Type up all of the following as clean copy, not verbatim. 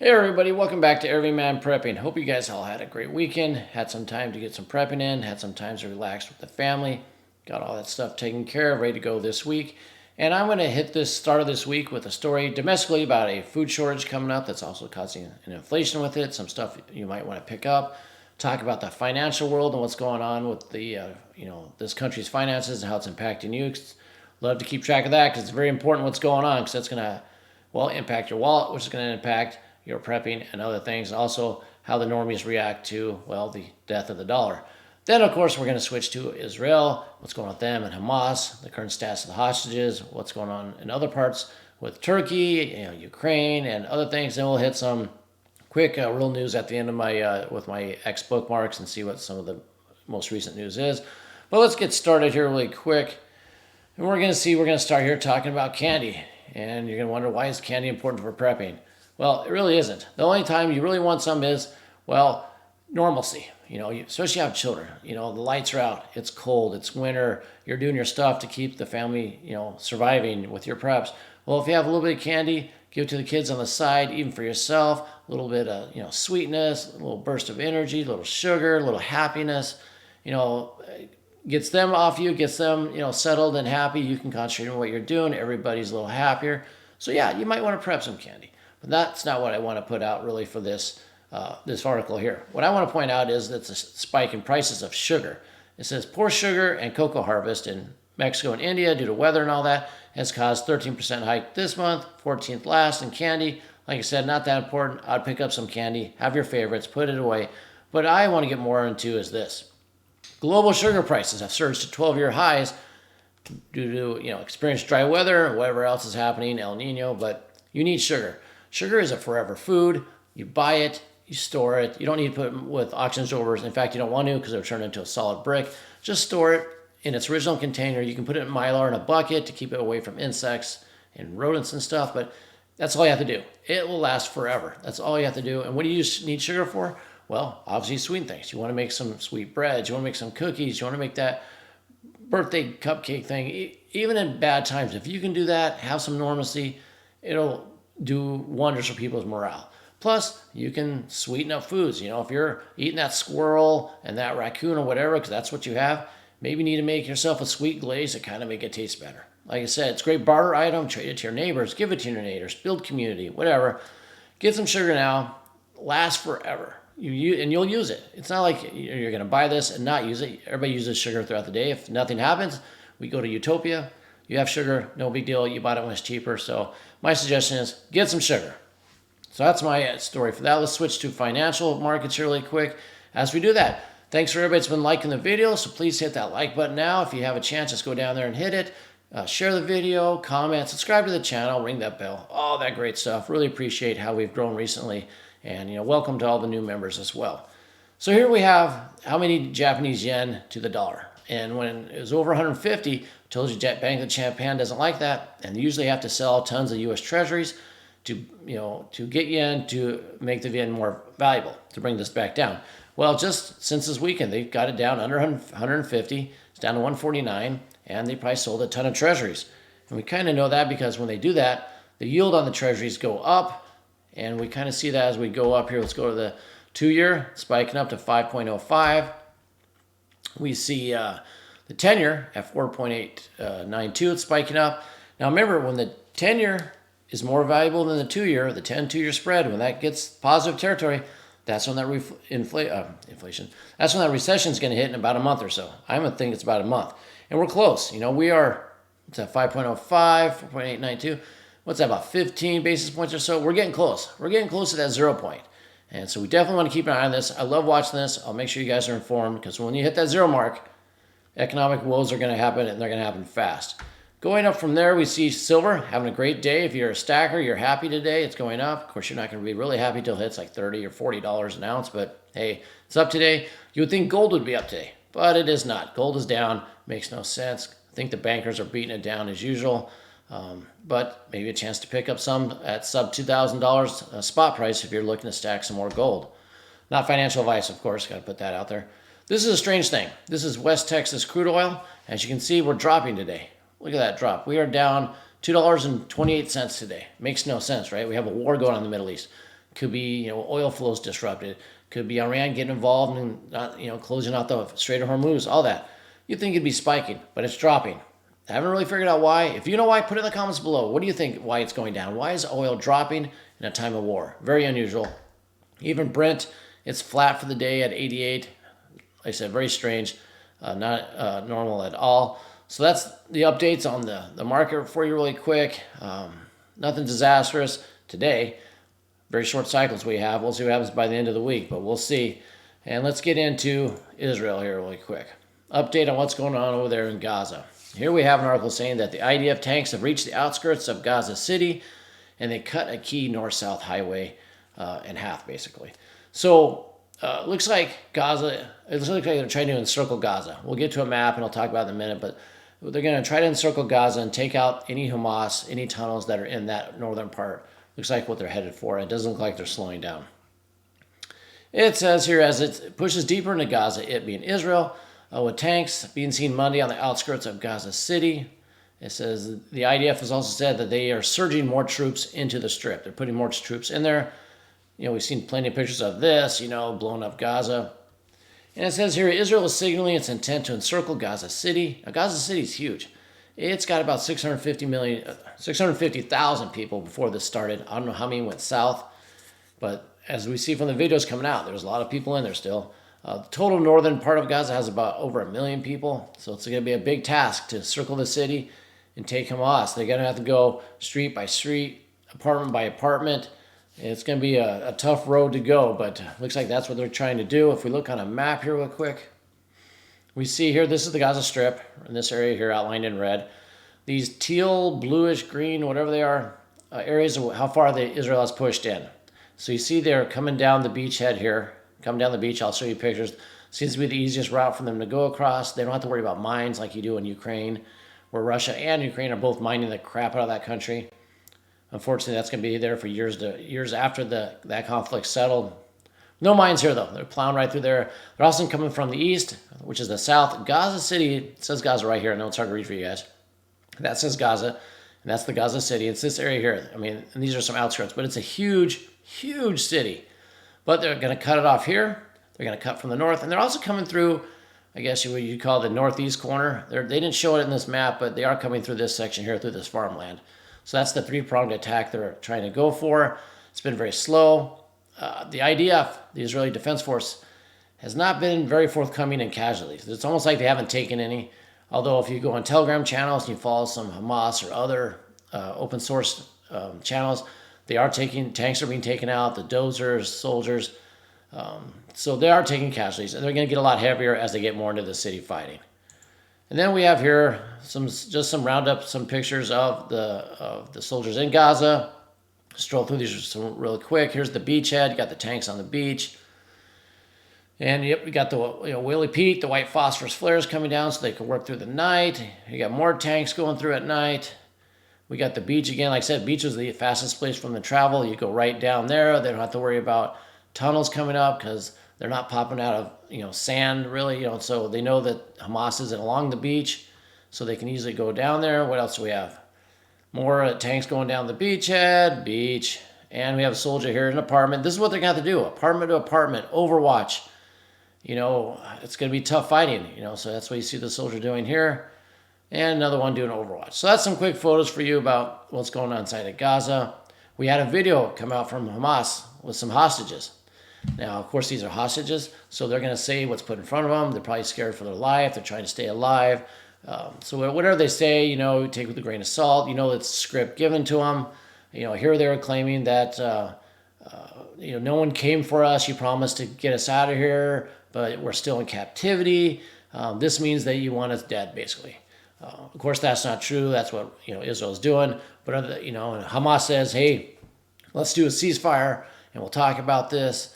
Hey everybody, welcome back to Everyman Prepping. Hope you guys all had a great weekend, had some time to get some prepping in, had some time to relax with the family, got all that stuff taken care of, ready to go this week. And I'm going to hit this start of this week with a story domestically about a food shortage coming up that's also causing an inflation with it, some stuff you might want to pick up, talk about the financial world and what's going on with the this country's finances and how it's impacting you. Love to keep track of that because it's very important what's going on, because that's going to impact your wallet, which is going to impact your prepping and other things, and also how the normies react to, the death of the dollar. Then, of course, we're going to switch to Israel, what's going on with them and Hamas, the current status of the hostages, what's going on in other parts with Turkey, Ukraine, and other things. Then we'll hit some quick real news at the end of my with my bookmarks and see what some of the most recent news is. But let's get started here really quick. And we're going to start here talking about candy. And you're going to wonder, why is candy important for prepping? Well, it really isn't. The only time you really want some is, normalcy. Especially if you have children. The lights are out. It's cold. It's winter. You're doing your stuff to keep the family, surviving with your preps. Well, if you have a little bit of candy, give it to the kids on the side, even for yourself. A little bit of, sweetness, a little burst of energy, a little sugar, a little happiness. Gets them off you, gets them, settled and happy. You can concentrate on what you're doing. Everybody's a little happier. So yeah, you might want to prep some candy. But that's not what I want to put out really for this article here. What I want to point out is that the spike in prices of sugar. It says poor sugar and cocoa harvest in Mexico and India due to weather and all that has caused 13% hike this month, 14th last, and candy. Like I said, not that important. I'd pick up some candy, have your favorites, put it away. But I want to get more into is this. Global sugar prices have surged to 12-year highs due to experienced dry weather and whatever else is happening, El Nino. But you need sugar. Sugar is a forever food. You buy it, you store it. You don't need to put it with oxygen absorbers. In fact, you don't want to, because it'll turn into a solid brick. Just store it in its original container. You can put it in Mylar in a bucket to keep it away from insects and rodents and stuff. But that's all you have to do. It will last forever. That's all you have to do. And what do you need sugar for? Well, obviously sweet things. You want to make some sweet breads. You want to make some cookies. You want to make that birthday cupcake thing. Even in bad times, if you can do that, have some normalcy, it'll do wonders for people's morale. Plus, you can sweeten up foods. If you're eating that squirrel and that raccoon or whatever, because that's what you have, maybe you need to make yourself a sweet glaze to kind of make it taste better. Like I said, it's a great barter item. Trade it to your neighbors. Give it to your neighbors. Build community. Whatever. Get some sugar now. Lasts forever. You'll use it. It's not like you're going to buy this and not use it. Everybody uses sugar throughout the day. If nothing happens, we go to Utopia. You have sugar, no big deal. You bought it when it's cheaper. So my suggestion is get some sugar. So that's my story for that. Let's switch to financial markets really quick. As we do that, thanks for everybody that's been liking the video. So please hit that like button now. If you have a chance, just go down there and hit it. Share the video, comment, subscribe to the channel, ring that bell. All that great stuff. Really appreciate how we've grown recently. And welcome to all the new members as well. So here we have how many Japanese yen to the dollar. And when it was over 150, I told you Bank of Japan doesn't like that, and they usually have to sell tons of U.S. Treasuries to get yen to make the yen more valuable, to bring this back down. Well, just since this weekend, they've got it down under 150. It's down to 149, and they probably sold a ton of Treasuries. And we kind of know that because when they do that, the yield on the Treasuries go up. And we kind of see that as we go up here. Let's go to the 2-year, spiking up to 5.05. We see the 10-year at 4.892. It's spiking up. Now remember, when the 10-year is more valuable than the 2-year, the 10-2-year spread, when that gets positive territory, that's when that inflation. That's when that recession is going to hit in about a month or so. I'm going to think it's about a month. And we're close. We are at 5.05, 4.892. What's that, about 15 basis points or so? We're getting close. We're getting close to that 0 point. And so we definitely want to keep an eye on this. I love watching this. I'll make sure you guys are informed, because when you hit that 0 mark, economic woes are going to happen, and they're going to happen fast. Going up from there, we see silver having a great day. If you're a stacker, you're happy today. It's going up. Of course, you're not going to be really happy till it hits like $30 or $40 an ounce, but hey, it's up today. You would think gold would be up today, but it is not. Gold is down. Makes no sense. I think the bankers are beating it down as usual. But maybe a chance to pick up some at sub $2,000 spot price if you're looking to stack some more gold. Not financial advice, of course. Got to put that out there. This is a strange thing. This is West Texas crude oil. As you can see, we're dropping today. Look at that drop. We are down $2.28 today. Makes no sense, right? We have a war going on in the Middle East. Could be, oil flows disrupted. Could be Iran getting involved and closing out the Strait of Hormuz, all that. You'd think it'd be spiking, but it's dropping. I haven't really figured out why. If you know why, put it in the comments below. What do you think why it's going down? Why is oil dropping in a time of war? Very unusual. Even Brent, it's flat for the day at 88. Like I said, very strange. Not normal at all. So that's the updates on the market for you really quick. Nothing disastrous today. Very short cycles we have. We'll see what happens by the end of the week, but we'll see. And let's get into Israel here really quick. Update on what's going on over there in Gaza. Here we have an article saying that the IDF tanks have reached the outskirts of Gaza City, and they cut a key north-south highway in half, basically. So looks like Gaza, it looks like they're trying to encircle Gaza. We'll get to a map, and I'll talk about it in a minute, but they're going to try to encircle Gaza and take out any Hamas, any tunnels that are in that northern part. Looks like what they're headed for. It doesn't look like they're slowing down. It says here, as it pushes deeper into Gaza, it being Israel, with tanks being seen Monday on the outskirts of Gaza City. It says the IDF has also said that they are surging more troops into the strip. They're putting more troops in there. We've seen plenty of pictures of this, blowing up Gaza. And it says here, Israel is signaling its intent to encircle Gaza City. Now, Gaza City is huge. It's got about 650,000 people before this started. I don't know how many went south, but as we see from the videos coming out, there's a lot of people in there still. The total northern part of Gaza has about over 1 million people, so it's going to be a big task to circle the city and take Hamas. They're going to have to go street by street, apartment by apartment. It's going to be a tough road to go, but looks like that's what they're trying to do. If we look on a map here real quick, we see here, this is the Gaza Strip, in this area here outlined in red. These teal, bluish, green, whatever they are, areas of how far Israel has pushed in. So you see they're coming down the beachhead here. Coming down the beach, I'll show you pictures. Seems to be the easiest route for them to go across. They don't have to worry about mines like you do in Ukraine, where Russia and Ukraine are both mining the crap out of that country. Unfortunately, that's going to be there for years after that conflict settled. No mines here, though. They're plowing right through there. They're also coming from the east, which is the south. Gaza City, it says Gaza right here. I know it's hard to read for you guys. That says Gaza, and that's the Gaza City. It's this area here. And these are some outskirts, but it's a huge, huge city. But they're going to cut it off here. They're going to cut from the north, and they're also coming through, I guess you'd call the northeast corner. They didn't show it in this map, but they are coming through this section here, through this farmland. So that's the three-pronged attack they're trying to go for. It's been very slow. The IDF, the Israeli Defense Force, has not been very forthcoming in casualties. It's almost like they haven't taken any. Although if you go on Telegram channels and you follow some Hamas or other open source channels, tanks are being taken out, the dozers, soldiers. So they are taking casualties, and they're going to get a lot heavier as they get more into the city fighting. And then we have here some pictures of the soldiers in Gaza. Stroll through these really quick. Here's the beachhead. You got the tanks on the beach. And yep, we got the Willie Pete, the white phosphorus flares coming down so they can work through the night. You got more tanks going through at night. We got the beach again. Like I said, beach was the fastest place from the travel. You go right down there. They don't have to worry about tunnels coming up because they're not popping out of sand really. So they know that Hamas isn't along the beach, so they can easily go down there. What else do we have? More tanks going down the beach, and we have a soldier here in an apartment. This is what they're going to have to do, apartment to apartment, overwatch. It's going to be tough fighting, so that's what you see the soldier doing here. And another one doing overwatch. So that's some quick photos for you about what's going on inside of Gaza. We had a video come out from Hamas with some hostages. Now, of course, these are hostages, so they're going to say what's put in front of them. They're probably scared for their life. They're trying to stay alive. So whatever they say, take with a grain of salt. It's script given to them. Here they're claiming that, no one came for us. You promised to get us out of here, but we're still in captivity. This means that you want us dead, basically. Of course, that's not true. That's what Israel's doing. But Hamas says, "Hey, let's do a ceasefire, and we'll talk about this."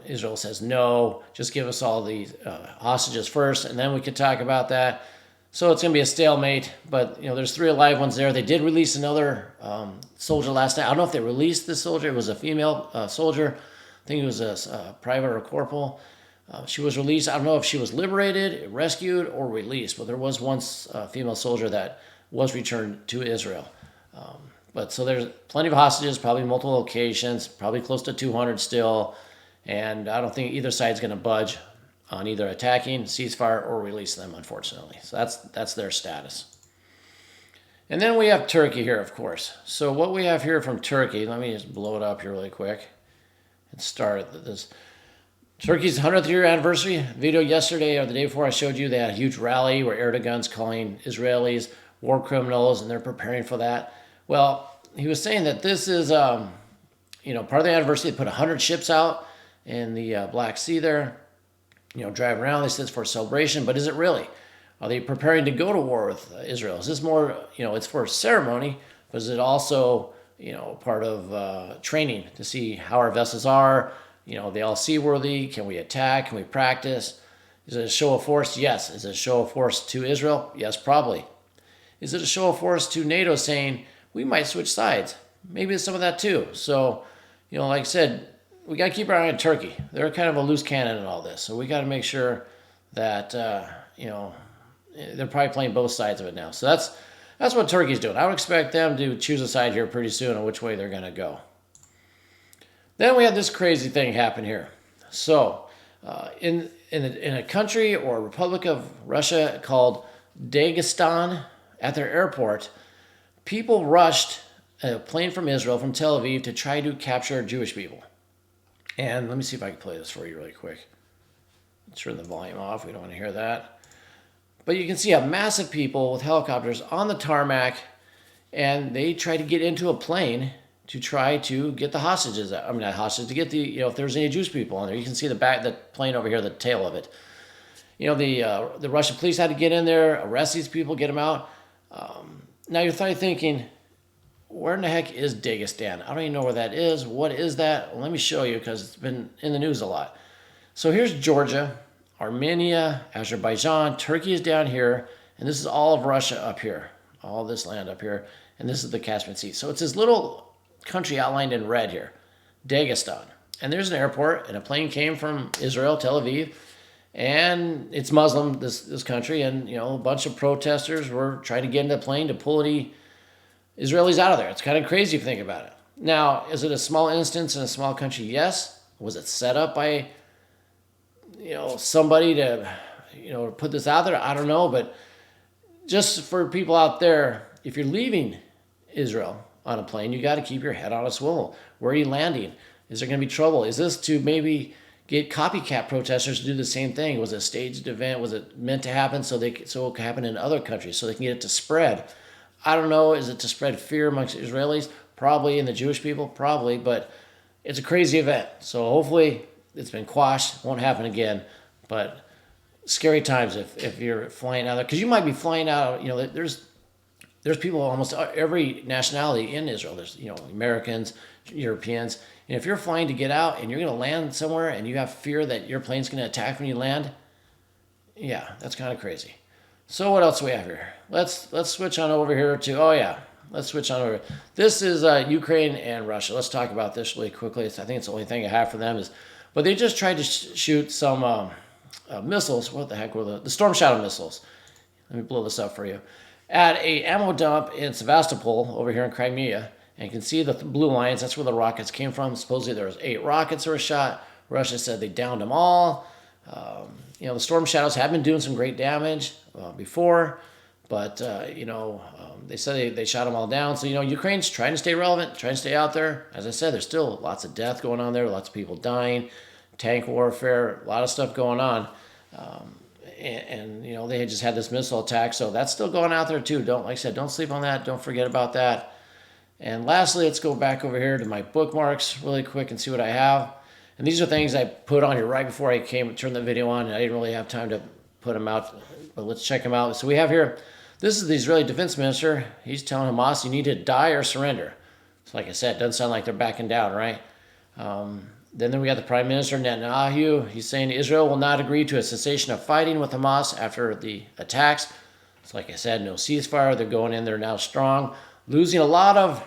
Israel says, "No, just give us all these hostages first, and then we could talk about that." So it's going to be a stalemate. But there's 3 alive ones there. They did release another soldier last night. I don't know if they released this soldier. It was a female soldier. I think it was a private or a corporal. She was released. I don't know if she was liberated, rescued, or released, but there was once a female soldier that was returned to Israel. But so there's plenty of hostages, probably multiple locations, probably close to 200 still. And I don't think either side's going to budge on either attacking, ceasefire, or release them, unfortunately. So that's their status. And then we have Turkey here, of course. So what we have here from Turkey, let me just blow it up here really quick and start this. Turkey's 100th year anniversary video yesterday or the day before I showed you they had a huge rally where Erdogan's calling Israelis war criminals and they're preparing for that. Well, he was saying that this is, part of the anniversary. They put 100 ships out in the Black Sea there, driving around. They said it's for a celebration, but is it really? Are they preparing to go to war with Israel? Is this more, it's for a ceremony, but is it also, part of training to see how our vessels are? Are they all seaworthy? Can we attack? Can we practice? Is it a show of force? Yes. Is it a show of force to Israel? Yes, probably. Is it a show of force to NATO saying, we might switch sides? Maybe it's some of that too. So, like I said, we got to keep our eye on Turkey. They're kind of a loose cannon in all this. So we got to make sure that, they're probably playing both sides of it now. So that's what Turkey's doing. I would expect them to choose a side here pretty soon on which way they're going to go. Then we had this crazy thing happen here. So in a country or Republic of Russia called Dagestan, at their airport, people rushed a plane from Israel, from Tel Aviv, to try to capture Jewish people. And let me see if I can play this for you really quick. Turn the volume off. We don't want to hear that. But you can see a mass of people with helicopters on the tarmac, and they try to get into a plane to try to get the hostages out. I mean, not hostages, to get the, if there's any Jewish people on there. You can see the plane over here, the tail of it. The Russian police had to get in there, arrest these people, get them out. Now you're probably thinking, where in the heck is Dagestan? I don't even know where that is. What is that? Well, let me show you, because it's been in the news a lot. So here's Georgia, Armenia, Azerbaijan, Turkey is down here, and this is all of Russia up here, all this land up here, and this is the Caspian Sea. So it's this little country outlined in red here, Dagestan. And there's an airport, and a plane came from Israel, Tel Aviv, and it's Muslim, this country, and a bunch of protesters were trying to get into the plane to pull the Israelis out of there. It's kind of crazy if you think about it. Now, is it a small instance in a small country? Yes. Was it set up by somebody to put this out there? I don't know, but just for people out there, if you're leaving Israel on a plane, you got to keep your head on a swivel. Where are you landing? Is there going to be trouble? Is this to maybe get copycat protesters to do the same thing? Was it a staged event? Was it meant to happen so it could happen in other countries so they can get it to spread? I don't know. Is it to spread fear amongst Israelis? Probably. And the Jewish people? Probably. But it's a crazy event. So hopefully it's been quashed. Won't happen again. But scary times if you're flying out there. Because you might be flying out, there's people almost every nationality in Israel. There's, Americans, Europeans. And if you're flying to get out and you're going to land somewhere and you have fear that your plane's going to attack when you land, yeah, that's kind of crazy. So what else do we have here? Let's switch on over here to, let's switch on over. This is Ukraine and Russia. Let's talk about this really quickly. I think it's the only thing I have for them but they just tried to shoot some missiles. What the heck were the Storm Shadow missiles? Let me blow this up for you. At a ammo dump in Sevastopol over here in Crimea. And you can see the blue lines. That's where the rockets came from. Supposedly there was 8 rockets that were shot. Russia said they downed them all. The Storm Shadows have been doing some great damage before. But, they said they shot them all down. So, Ukraine's trying to stay relevant, trying to stay out there. As I said, there's still lots of death going on there. Lots of people dying. Tank warfare. A lot of stuff going on. They had just had this missile attack. So that's still going out there too. Like I said, don't sleep on that. Don't forget about that. And lastly, let's go back over here to my bookmarks really quick and see what I have. And these are things I put on here right before I turned the video on, and I didn't really have time to put them out, but let's check them out. So we have here, this is the Israeli defense minister. He's telling Hamas, you need to die or surrender. So like I said, it doesn't sound like they're backing down, right? Then we got the prime minister, Netanyahu. He's saying Israel will not agree to a cessation of fighting with Hamas after the attacks. So like I said, no ceasefire. They're going in there now strong. Losing a lot of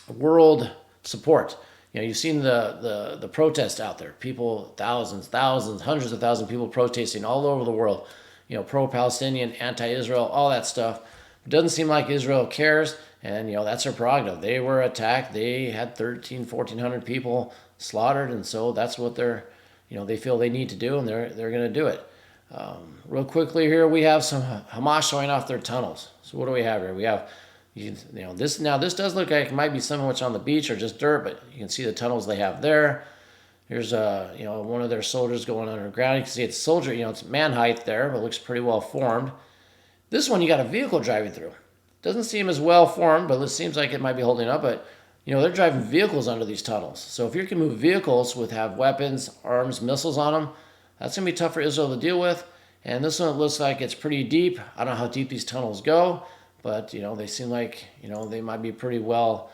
world support. You've seen the protest out there. People, thousands, hundreds of thousands of people protesting all over the world. Pro-Palestinian, anti-Israel, all that stuff. It doesn't seem like Israel cares. And, that's their prerogative. They were attacked. They had 1,400 people slaughtered. And so that's what they feel they need to do, and they're going to do it. Real quickly here, we have some Hamas showing off their tunnels. So what do we have here? We have, this. Now this does look like it might be something which on the beach or just dirt, but you can see the tunnels they have there. Here's one of their soldiers going underground. You can see it's soldier, it's man height there, but it looks pretty well formed. This one you got a vehicle driving through. Doesn't seem as well formed, but it seems like it might be holding up. But they're driving vehicles under these tunnels. So if you can move vehicles with have weapons, arms, missiles on them, that's gonna be tough for Israel to deal with. And this one looks like it's pretty deep. I don't know how deep these tunnels go, but they seem like they might be pretty well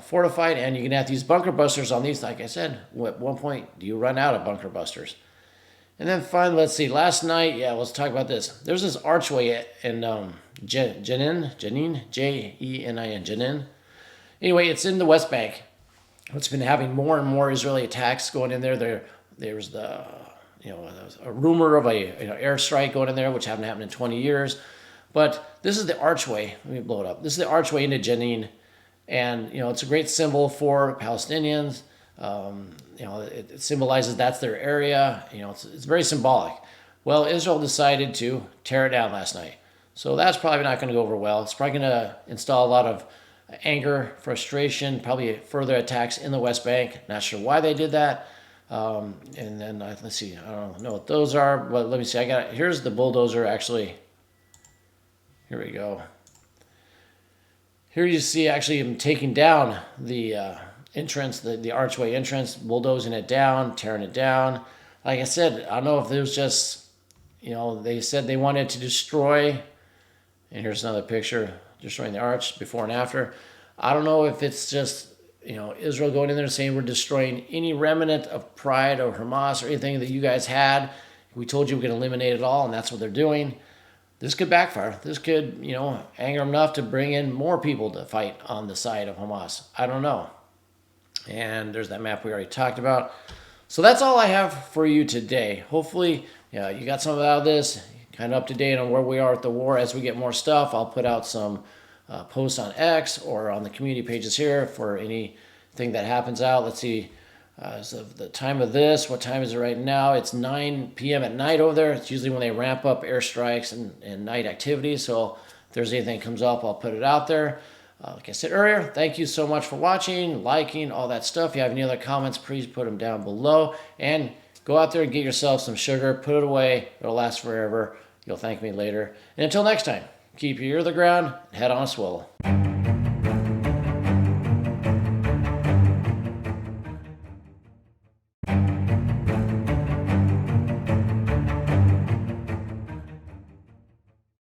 fortified. And you're gonna have to use bunker busters on these. Like I said, at one point do you run out of bunker busters? And then finally, let's see. Last night, let's talk about this. There's this archway in Jenin, Jenin, Jenin. Anyway, it's in the West Bank. It's been having more and more Israeli attacks going in there. There's there was a rumor of a airstrike going in there, which haven't happened in 20 years. But this is the archway. Let me blow it up. This is the archway into Jenin, and it's a great symbol for Palestinians. It symbolizes that's their area. It's very symbolic. Well, Israel decided to tear it down last night. So that's probably not going to go over well. It's probably going to install a lot of anger, frustration, probably further attacks in the West Bank. Not sure why they did that. And then let's see. I don't know what those are, but let me see. Here's the bulldozer actually. Here we go. Here you see actually him taking down the entrance, the archway entrance, bulldozing it down, tearing it down. Like I said, I don't know if it was just, they said they wanted to destroy, and here's another picture, destroying the arch before and after. I don't know if it's just, Israel going in there and saying we're destroying any remnant of pride or Hamas or anything that you guys had. We told you we're going to eliminate it all, and that's what they're doing. This could backfire. This could, anger them enough to bring in more people to fight on the side of Hamas. I don't know. And there's that map we already talked about. So that's all I have for you today. Hopefully, you got some out of this, kind of up to date on where we are at the war. As we get more stuff, I'll put out some posts on X or on the community pages here for anything that happens out. Let's see, as of the time of this, what time is it right now? It's 9 p.m. at night over there. It's usually when they ramp up airstrikes and night activities. So if there's anything that comes up, I'll put it out there. Like I said earlier, thank you so much for watching, liking, all that stuff. If you have any other comments, please put them down below. And go out there and get yourself some sugar. Put it away. It'll last forever. You'll thank me later. And until next time, keep your ear to the ground and head on a swivel.